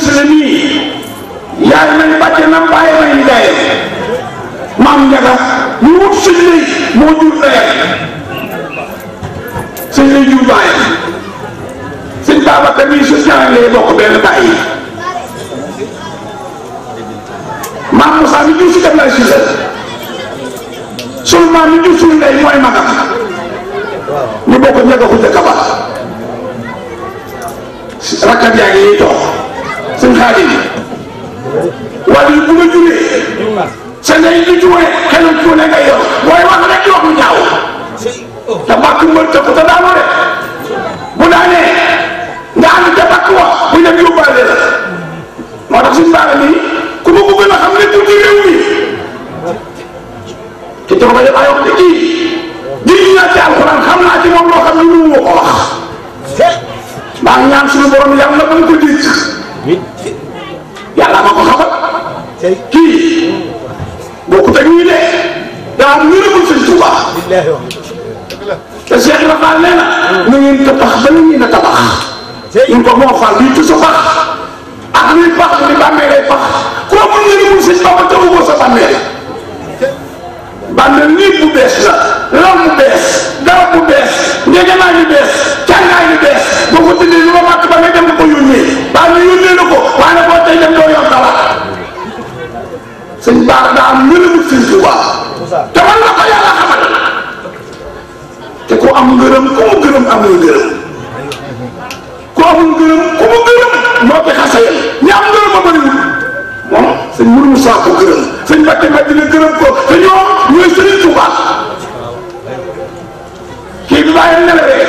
si la nii yaay nañ bàcce na bàyyi may ni daye maam Njaga ñu wut sëñ lay moo jur dayam sëñ lay jur bàyyam sëñ Babacar mii su ñaareel lay bokk benn bàyyi maam Moussa mi jur si def lay si la sunu maam mi jur suñu ndey mooy magam ñu bokk Njaga Xuja Kaba rakkam yaa ngi ñuy toog sëñ Xaadim wala bu ma juree sa ndey di juwee xelum cuune ngay yor booy wax rek wax lu ñaaw te bàkk mbër tëkk te daanu rek bu daanee nga ànd ca bàkk wax bu dem yóbbaale la moo tax suñu baara nii ku ma ko gën a xam ne ci réew mi te jox ko def ay wax te kii jiitu naa ci alxuraan xam naa ci moom loo xam ne mënu ma ko wax maa ngi ñaan suñu borom yàlla na ko dégg yàlla ma ko xamal kii bokkut ak ñii de daa am ngërëmul sëñ Tuuba te Cheikh Ibra Fall nee na na ngeen tabax ba la ngeen a tabax ñu ko moo fal lii tu sa pax ak luy pax li bàmmeelay pax ku amul ngërëmul sëñ Bamba tawu ko sa bàmmeel bàmmeel lii bu bees la lal bu bees garab bu bees njëganaay yu bees càngaay yu bees boo ko tëddee lu ma màtt ba nga dem ko yónnee baa ñu yónnee na ko waaye nag boo tey dem doo yor dara sëñ Bara daa am ngërëmul sëñ Tuuba te man la ko yàlla xamal te ku am ngërëm ku mu gërëm am nga ngërëm ku amul ngërëm ku mu gërëm moo ko xasayal ñi am ngërëm a bëriwul moom sëñ Mourou Moussa ko gërëm sëñ Mbacke Madina gërëm ko te ñoom ñooy sëriñ Tuuba kii bi bàyyi nelawee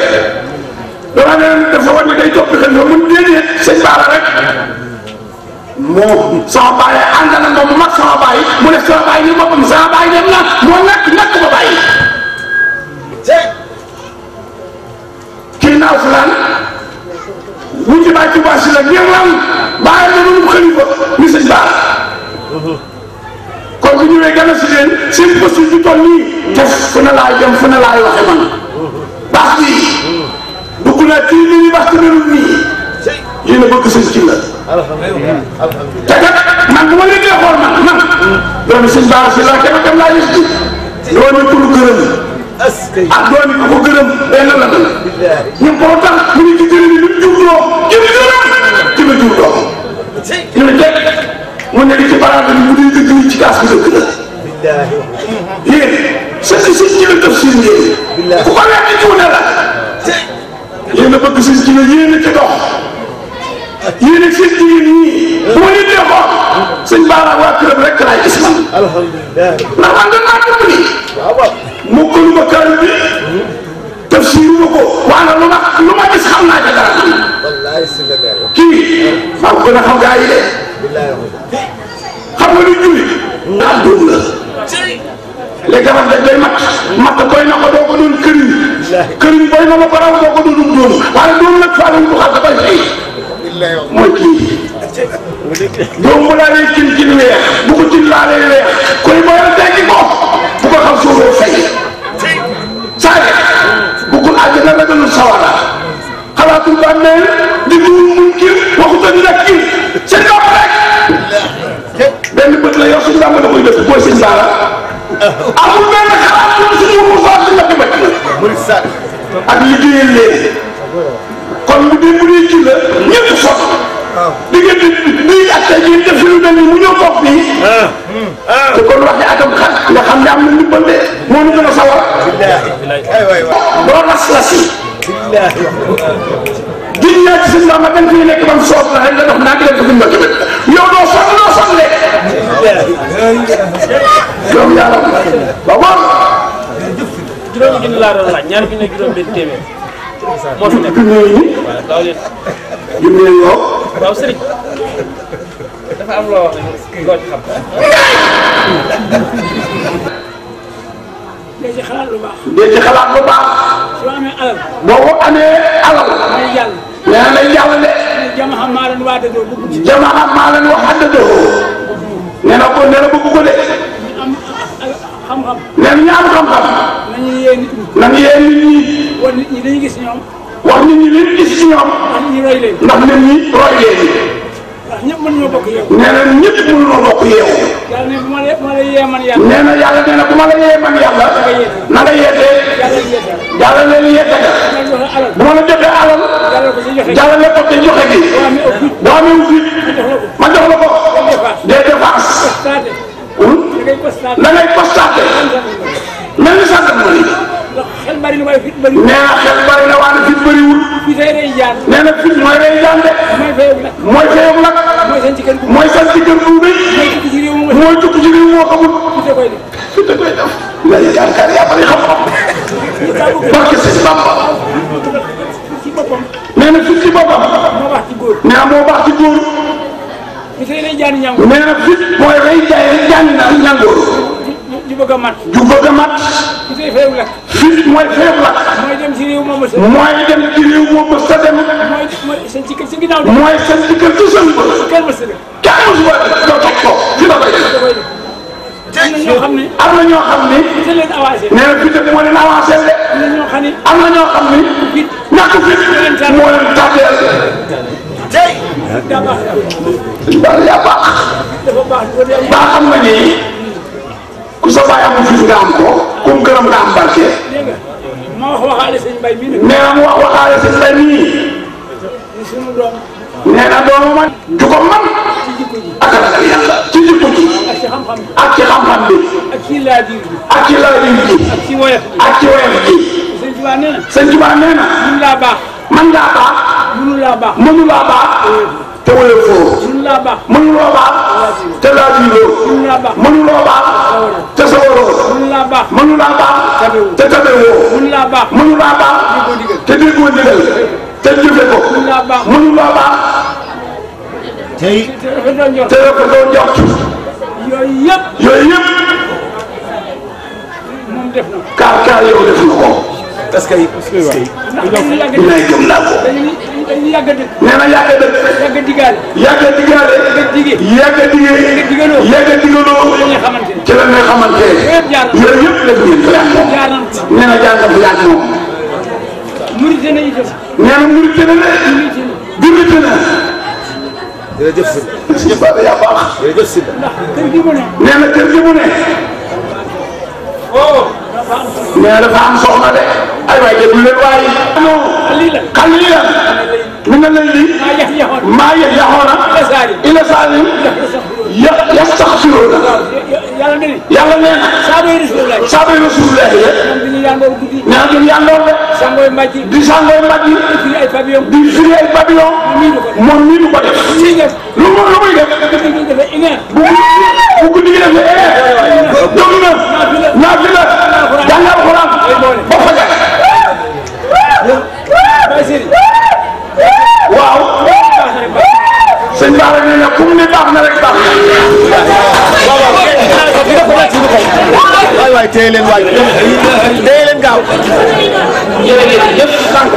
dama ne dafa war ne day topp xel mun déedéet sëñ Bara rek moo sama baay ànd na moom mag sama baay mu def sama baay ni boppam sama baay dem na moo ñàkk ba bàyyi kii naaw si lan wuti baay Tuuba si la ngir lan bàyyi na nu xalifa ni sëñ Bara kon bu ñëwee gën a si leen seen poste yu toll nii te fu ne laay dem fu ne laay waxe man baax bi dugg naa kii li ñuy baax te melul nii yéen a bëgg sëñ ci la te kat man bu ma leen dee xool man doomi sëñ Bara si la kenn dem laa gis ci doomi ku lu gërëm ak doomi ku ko gërëm benn la la ñun koo tax mu ngi ci gërëm yi lu jur loo jënd gërëm ci la jur doom ñu ne teg mu ne di ci baraada bi bu dee dëgg yi ci kaas bi dëgg la yéen sëñ ci la def siin yéen ku ko lekk ci wu ne la yéen a bëgg sëñ ci la yéen a ci dox yéen ak seen jigéen ñii bu ma leen dee xool sëñ Bara waa këram rek laay gis man. alhamdulilah ndax man dañ maa dugg nii. waaw mokkalu ma kaamil bi tafsiru ma ko waaye lu ma gis xam naa ca dara man. wallaahi si la leer kii maa ko gën a xam gaa yi de. xam nga lu julli. ndax doom la. léegi garab day mat koy na ko doo ko doon këriñ boy na ma ko raw doo ko doon doom waaye doom nag faa leen du xar dafay fay. mooy kii doom bu laalee cin weex bu ko cin laalee weex koy boyal denc ko bu ko xam suuroo fay saare bu ko àjjana ragalul sawara xalaatul bàmmeel di duur munkir waxut ak nakir seen bopp rek benn bët la yor suñu bàmba da koy def booy sëñ Bara amul benn xalaat suñu musaar si ñetti bët la ak liggéeyal leen kon bu dee ci la ñëpp fot diggante bii ak tey jii def lu mel ni mu ñëw toog fii te kon waxi atam xat nga xam ne am na ndimbal de moo ñu gën a sawar doo las lasi gis naa ci sëñ Bamba dañ fiy nekk ba mu soob la rek nga dox naa di leen ko fi mbëkk bët yow doo sonn de yow yàlla ba bon juróomi junni laa doon laaj ñaar junni juróom benn téeméer moo fi nekk voilà daaw leen waaw sëriñ dafa am loo wax ne loo ci xam dee ci xalaat lu baax. dee ci xalaat lu baax. soo amee alal. boo amee alal. day jàll. nee na lay jàll de. jamaxa maa leen waa dëddoo bëgg ci. jamaxa maa leen wax a dëddoo. nee na bëgg ko de. ñu am xam-xam. nee na ñu am xam-xam. nañu yee nit ñi. nañu yee nit ñi. wax nit ñi dañuy gis ñoom. wax nit ñi liñ gis ci ñoom. ndax nit ñi roy leen. ndax nit ñi roy leen. ñëpp mën ñoo bokk yow. nee na ñëpp mënuloo bokk yeewu. yàlla ne bu ma la yee man yàlla. nee na yàlla nee na bu ma la yee man yàlla. na nga yeetee. yàlla leen yeete nga. bu ma la joxee alal. jàllale ko ci joxe gi. boo amee wu fit ma jox la ko. des dépenses. da ngay constaté. mel ni sant ma nii. xel bari na waaye fit bari. nee na xel bari na waaye fit bariwul. fii tey day jaan. nee na fit mooy rey jaan de. mooy fayam nag. mooy sant ci kër gu. mooy sant ci kër gu rëy. mooy tukki ci réew moo xamul. fit da koy def. lay yaakaar yaa bari xam-xam. barke sëñ Bamba. nee na fit ci boppam. moo baax ci góor. nee na moo baax ci góor. fii tey day jaan ñàngoor. nee na fit mooy rey jaan ñàngoor. ju bëgg a mat. ju bëgg a mat. fii tey feewu lakk. fit mooy feewu lakk. mooy dem ci réew moom sa. mooy dem ci réew moom sa dem. mooy seen ci kër sa ginnaaw de. mooy seen ci kër sa sën ba. kenn mës a def. kenn mësu ko def doo toog ko fi la koy def. am na ñoo xam ne. am na ñoo xam ni. fi leen avancé. nee na fit moo leen avancé de. am na ñoo xam ne. am na ñoo xam ni. fit ñàkk fit moo leen tàddeel. daa baax. daal yaa baax. dafa baax du ko dee. baa xam nga ni ku sa baay amul fit nga am ko. kum gërëm nga am barke. dégg nga ma wax waxaale sëñ Mbaye mii nag. nee na mu wax waxaale sëñ Mbaye mii. ni sunu doom. nee na doomu man. ju ko man. ci jikko ji. ak ragal yàlla ci jikko ji. ak ci xam-xam bi. ak ci xam-xam bi. ak ci laabiir bi. ak ci laabiir bi. ak ci woyof bi. ak ci woyof bi. sëñ Tuubaa nee na. sëñ Tuubaa nee na. mun laa baax. man ngaa baax. mënu laa baax. mënu laa baax. te woyofoo. mënu laa baax. mënuloo baax. te laabiiroo. mënu laa baax. mënuloo baax. te sawaroo. mënu laa baax. mënu laa baax. te tabewoo. mënu laa baax. mënu laa baax. te déggoo ndigal. te jëfe ko. mënu laa baax. mënu laa baax. te rafetoo njort. te rafetoo njort. yooyu yëpp. yooyu yëpp. moom def na ko. kaar yow def na ko. est-ce que ndax dañuy yàgg a dinaay gëm naa ko. dañuy yàgg a dëkk. nee na yàgg a dëkk. yàgg a digaale. yàgg a digaale. yàgg a digee. yàgg a digee. digaloo. yàgg a digaloo. dañuy xamante ne. ci la ñuy xamante ne. yëpp jaar na. yooyu yëpp def ngeen ko yàgg moom. jaar na ko. nee na jaar na ko yàgg moom. murite na itam. nee na murite na ne. jullite na. jërëjëf si si baax yaa baax. jërëjëf si ndax kër gi mu ne. nee na kër gi mu ne. nee na dafa am soxna de. ay waay déglu leen waay. non. xalilan. mi na lay di. maa yëg yaxoona. ila saalim. yastaxfiruuna. yàlla nee na. yàlla nee na. saabay rasulullah. saabay rasulullah ye. moom dañuy yàndoor guddi. nee na duñu yàndoor de. sangooy mbàjj. di sangooy mbàjj. di firi ay pavillon. di firi ay pavillon. moom nii du ko def. lu muy def. bu guddi gi defee jóg na. naafila. jàng alxuraan. ba fajar. waaw. sëñ Ba nee na kum ne baax na rek baax na. waay waay téye leen waay téye leen gaaw. jërëjëf sànq.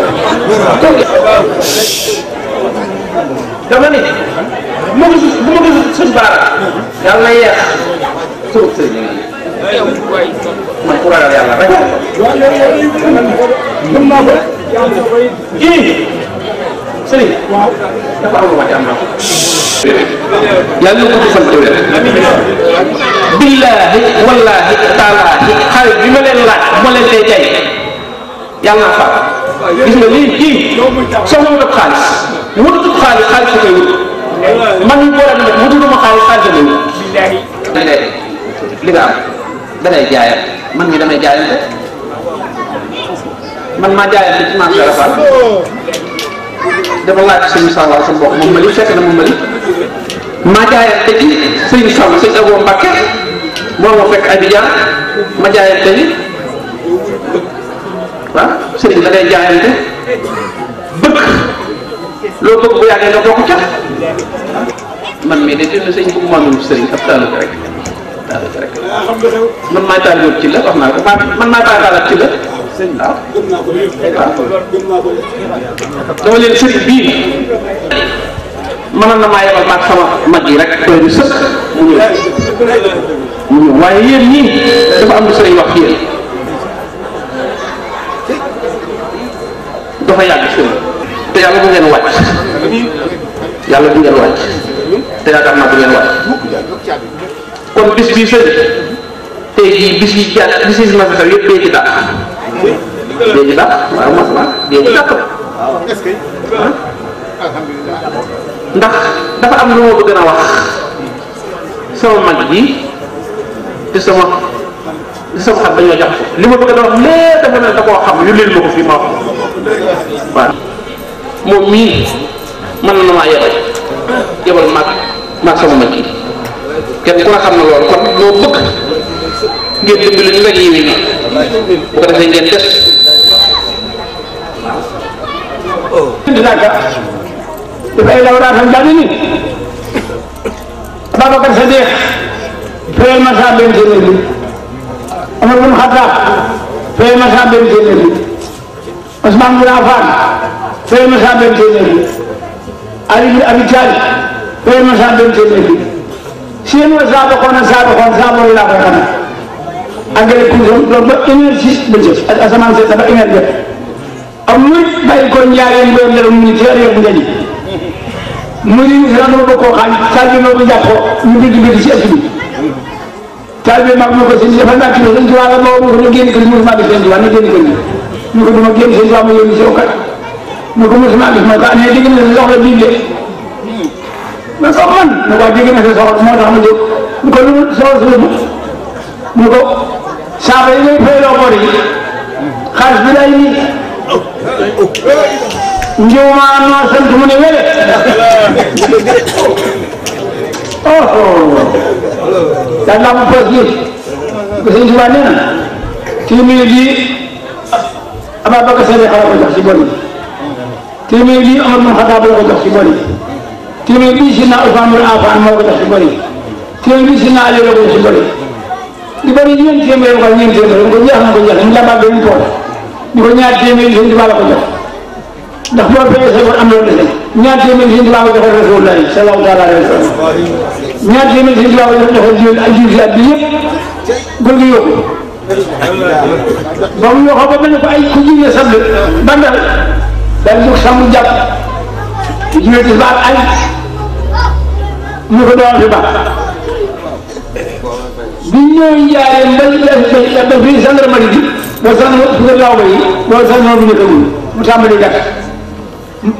dama ne bu ma gisul sëñ Baara yàlla na yeex suuf sëñ man ku ragal yàlla rek. kii sëriñ dafa am lu ma ci am na ko. yàlla na ko defal doole. billaahi wallaahi taalaahi xarit bi ma leen laaj moo leen tey tey yàlla naa faa gis nga lii kii soxla wut xaalis wutut xaalis xaalis da koy wut man ñu boole nag wututuma xaalis xaalis da koy wut. billaahi li nga am danay jaayal man mii damay jaayante man maa jaayante ci maam Sara Fall dafa laaj sëñ Sall sa mbokk moom Mali fekk na moom Mali maa jaayante ci sëñ Sall sëñ Abo Mbacke moo ma fekk Abidjan ma jaayante ni waaw sëriñ da ngay jaayante bëgg loo bëgg bu yàggee nga bokk ca man mii de dina sëñ bëgg maa ngi sëriñ ab taalu rek man maay taal ci la wax naa ko man maay taal ci la waaw dama leen sëriñ bii mënoon na maa yebal maag sama mag yi rek doy na sëkk mu ñëw waaye yéen ñii dafa am lu sëriñ wax yéen dafa yàgg sëriñ te yàlla bu ngeen wàcc yàlla bu ngeen wàcc te yaakaar naa du ngeen wàcc kon bis bii sëñ tey jii bis yi jàpp bis yi ma fi xew yëpp dee ci dàq waaw masala dee ci dàq ndax dafa am lu ma bëgg a wax sama mag ji te sama xam dañoo jàpp li ma bëgg a wax lépp dafa ne da koo xam yu leen ma ko fii ma wax waaw moom mii mën na maa yebal maag sama mag ji kenn ku la xam na loolu kon moo bëgg ngeen dimbali ñu rek yiwi nii bu ko defee ngeen des dafay lawraatam daal ni Ababacar Sadiq fayal ma saa benn téeméer bi Omar bin Khattab fayal ma saa benn téeméer bi Ousmane bin Affan fayal ma saa benn téeméer bi Ali bin Abi Talib fayal ma saa benn téeméer bi seen wa saabaxoon saaboo laa koy xamee engrais couson loolu ba énergie bëccëg ak asamaan seet ba énergie am muy bàyyi ko njaareen doon dara mu ñu teel yëpp ngañi mu ngi dama bëgg koo xam taal bi moo ko jàpp ñu ngi digg ci ëtt bi taal bi mag moo ko sëñ dafa nàkk ne sëñ Tuubaa la moo ko na génn kër gi mosuma gis sëñ Tuubaa na génn kër gi ñu ko duma génn sëñ Tuubaa ma yónni si kat ñu ko mosuma gis moo ko amee dégg na sa soxla bii de ma ko man mu ko dégg na sa soxla moo tax ma jóg mu ko lu soxla mu ko saaba yi ngay fayloo bor yi xaalis bi lay nii njiwma noo sant mu ne wele daal laa mu poos gi ko sëñ Tuubaa nee na téeméer bi Ababacar Sadiq la ko jox ci bon yi téeméer bi Omar bin Khattab la ko jox ci bon yi téeméer bi Sidna Ousmane bin Affan moo ko jox ci bon yi téeméer bi Sidna Ali la ko jox ci bon yi di bëri ñeent téeméer ko ñeent téeméer ko jeex na ko jeex ñu labaat benn tool di ko ñaar téeméer sëñ Tuubaa la ko jox ndax boo fayee sa am loolu dese ñaar téeméer sëñ Tuubaa ko joxoon Rasulullah sallallahu taala alayhi wa sallam ñaar téeméer sëñ Tuubaa ko joxoon jiw ak jiw si at bi yëpp góor gi yokku ba mu yokkoo ba mel ne ko ay ku jiw sàmm bandal daal di sàmm jàpp jiwee ci baat ay ñu ko doon fi baax bi ñëwee njaareen ba fii gendarmerie bi boo sànn su ko laaw ba yi boo sànn bi ñu mu tàmbali gàtt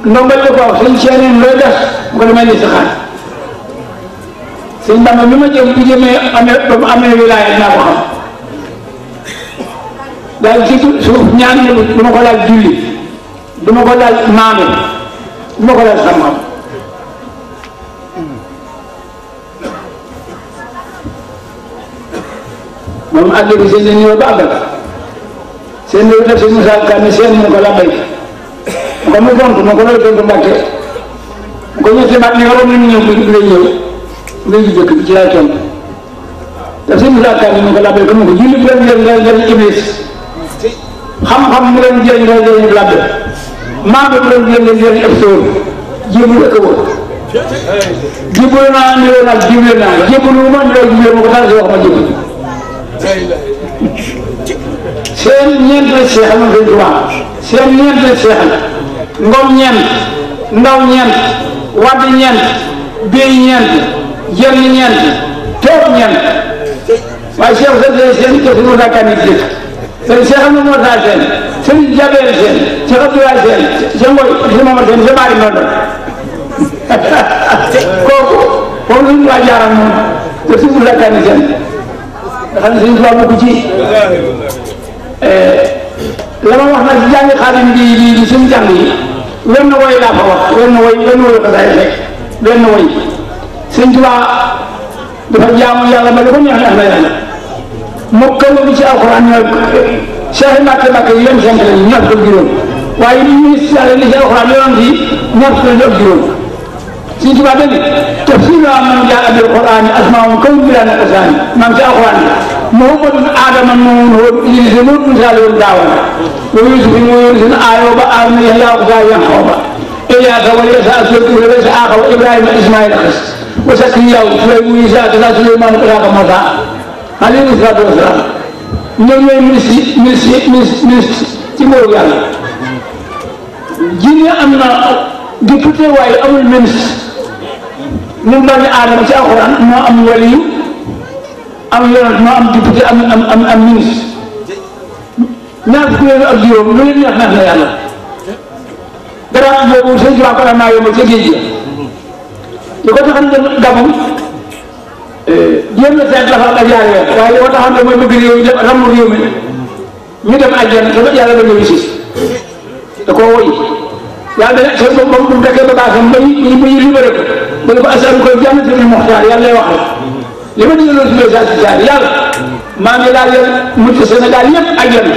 ndongal la ko wax sëñ Ceeneen looy def bu ko demee ni si xaar sëñ Bamba mi ma jëm bu jëmee amee ba mu amee wilaaya dinaa ko xam daal ci suuf ñaan ne du ma ko laaj julli du ma ko laaj maame du ma ko laaj xam-xam moom àgg bi seen leen ñëw ba àggal seen loolu def si Moussa Kane seen mu ko la bay ko mu tontu ma ko loolu tontu Mbàkke ko ñetti baat ni waroon nañu ñëw ngay ñëw ngay ji jëkk bi ci laay tontu daf si Moussa Kane mu ko la bay ko mu ko julli bu leen jël iblis xam-xam mu leen jël nga jël labbe maa bu leen jël ëpp sóor jéem rek a wóor jébbalu naa niroo naag jiwle naa jébbalu ma niroo jiwle ma ko taal si wax ma jébbalu seen ñeent la seexal ma Sëñ Tuubaa seen ñeent la seexal ngom ñeent ndaw ñeent wadd ñeent béy ñeent jenn ñeent toog ñeent waaye Cheikh seen kër si Moussa Kane dëkk seen seexal ma moo taal seen seen jabeel seen Cheikh Abdoulaye seen seen ngoy si Momar seen sa baari noonu kooku foofu la ñu waa jaaram moom kër si Moussa Kane seen nga xam ne Sëñ Tuubaa bokk ci la ma wax nag si jàngi Xaadim di suñu jàng yi wenn woy laa fa wax wenn woy ko say rek wenn woy Sëñ Tuubaa dafa jaamu yàlla ba li ko neex na yàlla mokkal bi ci alxuraan ñooy Cheikh Mbacke yi leen sant lañu ñaar ko juróom waaye li ñuy sale li ci alxuraan yoon fi ñaar ko juróom Sëñ Tuubaa dégg tafsiru man jaa bil qur'aani asmaa'un kaw bilaa naqsaani maam ci alxuraan Muhammadun Adama Nuhun Hud Idris Lut Saalihun Daawan wa Yuusuf wa Yuunus Aayuba ba Aaruna Yahyaa wa Yanqooba Ilyaasa wa Iisaa wa Isxaaqa wa Ibrahima Ismaa'iila Xis wa Zakariyaa Sulaymaan wa Isaa wa Suleymaan wa Isxaaqa Muusaa alayhi salaatu wa salaam ñoom ñooy ministre ci nguuru Yàlla jinne am na député waaye amul ministre ñun doomi aadama ci alxuraan moo am waliyu am yonent moo am député am ministre ñaar fukki weer ak juróom lu leen neex na yàlla garaat boobu sëñ Tuubaa ko naa yombal ca géej gi li ko taxam ne Gabon jéem na seet dafa ak yaari weer waaye li ko taxam ne mooy bëgg réew mi ramm réew mi ñu dem àjjana dafa yàlla ba ñëw si da koo woy yàlla dana seen bopp bu fekkee bagaasam ba ñu libéré ko dana ko asal koy jannatul muxtaar yàlla lay wax li ma digaloon si message si jaar yàlla maa ngi laajal mucc Sénégal yëpp àjjana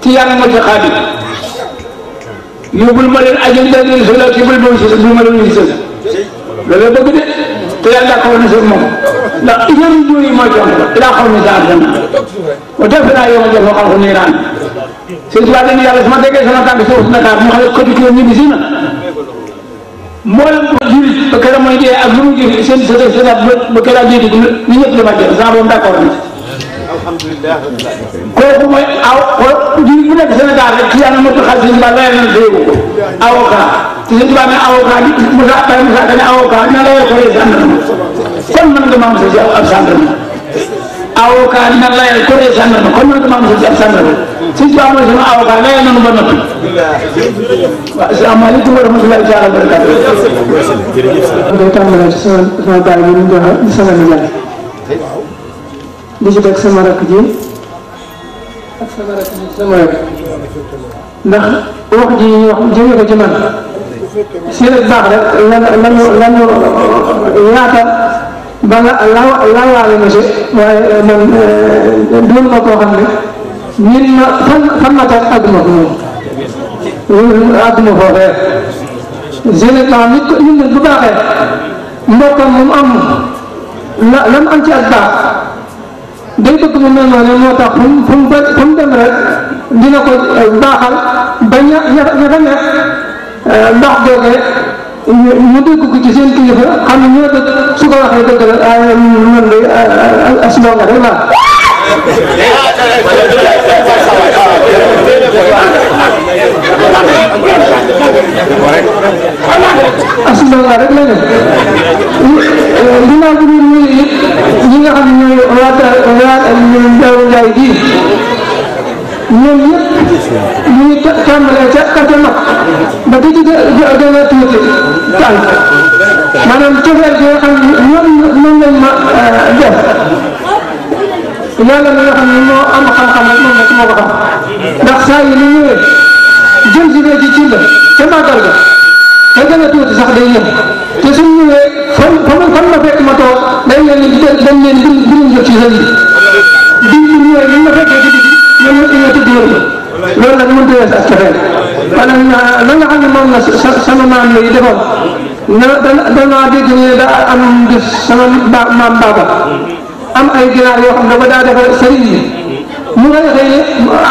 ci yàlla ma ci xaadim yóbbul ma leen àjjana da leen solo ci bul bul ma leen sël loolu bëgg de te yàlla daa ko wane si moom ndax ñoom ñooy mooy tontu daa xaw ni saa dana wa def naa yow ma jël xam ko niiraan sëñ Tuubaa dañu yàlla su ma déggee sama tànk suuf Dakar mu xam ne côté kii ñibbi si na mboolem ko juri ba keroog mooy dee ak lu mu jëf seen ba keroog jëndi ñu ñëpp dama jël saa boobu d'accord na alhamdulilah kooku mooy aw juri bu nekk Sénégal rek ci yàlla motul xaalis sëñ Tuubaa layal na déewu ko avocat te sëñ Tuubaa ne avocat bi Moussa Baye Moussa ne avocat na layal ko rek gendarme kon mën nga maam sa si ab gendarme avocat na layal ko rek gendarme kon mën nga maam sa si ab gendarme sëñ Tuubaa mooy sama avocat layal nañu ba noppi waaw asalaamaaleykum wa rahmatulahi taala wa barakatu day tàmbalee ci sama baay bi ñu joxe di sama nijaay di ci teg sama rakk ji ak sama rakk ji sama rakk ndax wax ji ñu wax jëme ko ci man seen ak baax rek lanu yaata ba nga lawaale ma si waaye man doon ma koo xam ne ñun ma fan ma toog àdduma ko moom àdduma foofee généralement nit nag bu baaxee mbokkam moom am la mu am ci ak baax day bëgg mu mel noonu moo tax fu mu dem rek dina ko baaxal ba ña fa nekk ndax doogee ñu dégg ko ci seen kilifa xam ne ñoo dëgg su ko waxee dëgg la man de as ndonga rek laa as ndonga rek la ne dinaa ko biir muy it ñi nga xam ne ñooy waa Daaru Njaay gi ñoom ñëpp ñu ngi tàmbalee ca kàddu mag ba di ci gën a tuuti tànk maanaam cofeel gi nga xam ne ñoom lañ ma def yàlla mi nga xam ne moo am xam-xam rek moom rek moo ko xam ndax saa yi ni ñëwee jëm si bee ci cilla ca màggal ga te gën a tuuti sax day ñëw te suñ ñëwee fan ma fekk ma toog day leen ni dañ leen birum jot ci sëñ bi bu ñëwee ni ma fekkee ci biti ñoom ñëpp ñoo tudd yëpp loolu nag mënut a wees ak cofeel maanaam la nga xam ne moom la sama maam yi defoon danaa dégg ñu ne daa am def sama maam baaba am ay ginaar yoo xam ne ba daa defal sëriñ bi mu nga xëy ne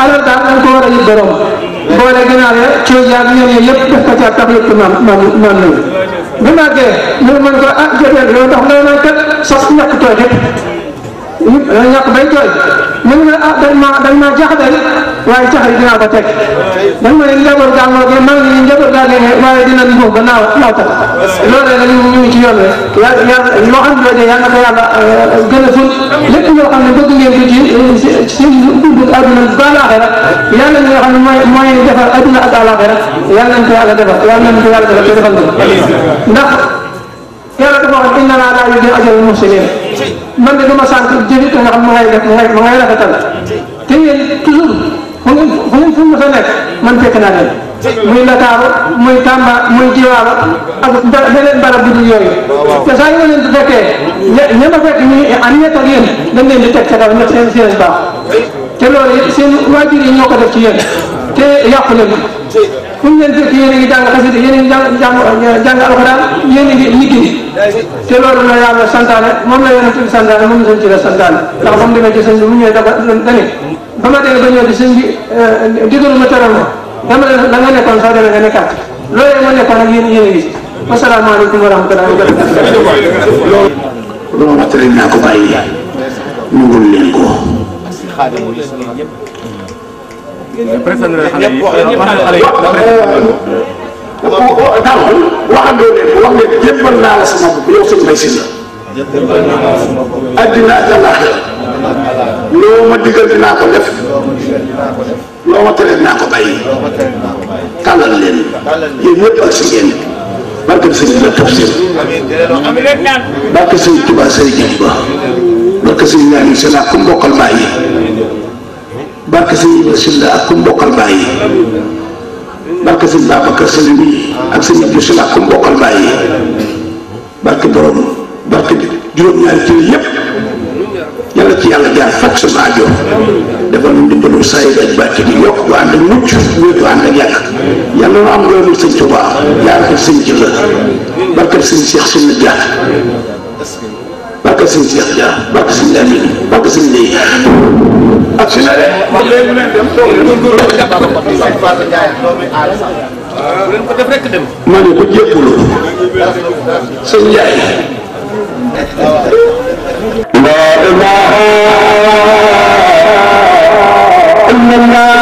alal daal dañ ko war a yëg borom boole ginaar ya cooy yaag ñoom yëpp def ko ca tax yëpp maam nañu bu màggee ñu mën ko joteel loolu tax loolu nag kat sos ñàkk tooy rek ñàkk bay tooy mu ne dañ ma jaxadal waaye cax yi dinaa ko teg dañ ma ne njaboot gaa ngoo ge maa ngi njaboot gaa ge waaye dinañ buux ba naaw tax loolu rek ñu ngi ci yoon rek yàlla loo xam ne yàlla na ko yàlla gën a ful lépp loo xam ne bëgg ngeen ko ci seen dund àdduna ba àllaaxira yàlla ñi nga xam ne mooy defar àdduna ak àllaaxira yàlla nañ ko yàlla defar yàlla nañ ko yàlla defar te defal ko ndax yàlla dafa wax inna laa yudii'u ajral muhsiniin man de dama sant jëlit nga xam ma ngay rafetal te yéen toujours fu ngeen mës a nekk man fekk naa leen muy Ndakaaru muy Tamba muy Jiwaalo ak beneen barab bu dul yooyu te saa yu leen di fekkee ña ma fekk ñu an ñett ak yéen dañ leen di teg ca kaw ñett seen baax te loolu seen waajur yi ñoo ko def ci yéen te yàqu leen fu ñu leen fekk yéen a ngi jàng xasida yéen a ngi jàng alxuraan yéen a ngi liggéey te loolu la yàlla santaane moom la yonent bi santaane moom la sëñ ci la santaane ndax ba mu demee ci sëñ bi mu ñëwee dafa dane ba ma demee ba ñëw di sëñ bi digal ma teral ma dama ne da nga nekkoon soo demee nga nekkaat loolu ma nekkoon ak yéen a ngi si wasalaamaaleykum wa rahmatulah wa barakatuh loolu waxtaan naa ko bàyyi nangul leen ko waxandoo leen wax leen jébbal naa la sama bopp yow sëñ Mbaye Sylla addina ak àllaaxira loo ma digal dinaa ko def loo ma tere dinaa ko bàyyi tàllal leen yéen ñëpp ak si ngeen barke sëñ bi la tafsir barke sëñ Tuubaa say jëm ba barke sëñ ñaani Sylla ak ku mbokkal bàyyi barke sëñ Ibra Sylla ak ku mbokkal bàyyi barke sëñ Babacar Sylla mi ak sëñ Ibra Sylla ak ku mbokkal bàyyi barke borom barke juróom-ñaari cër yëpp yàlla ci yàlla jaar faj suñu aajo defal ñu dimbalu saa yi ak bàcc bi yokk bu ànd ak mucc wéetu ànd ak yàgg yàlla na am loolu sëñ Tuubaa jaar ko sëñ Sylla barke sëñ Cheikh Sylla Dia barke sëñ Cheikh Dia barke sëñ Lamine barke sëñ Ndeye ak si na de wax léegi leen dem toog leen ko def rek dem ma ne ko jéppulu sëñ Ndiaye la ilaha illallah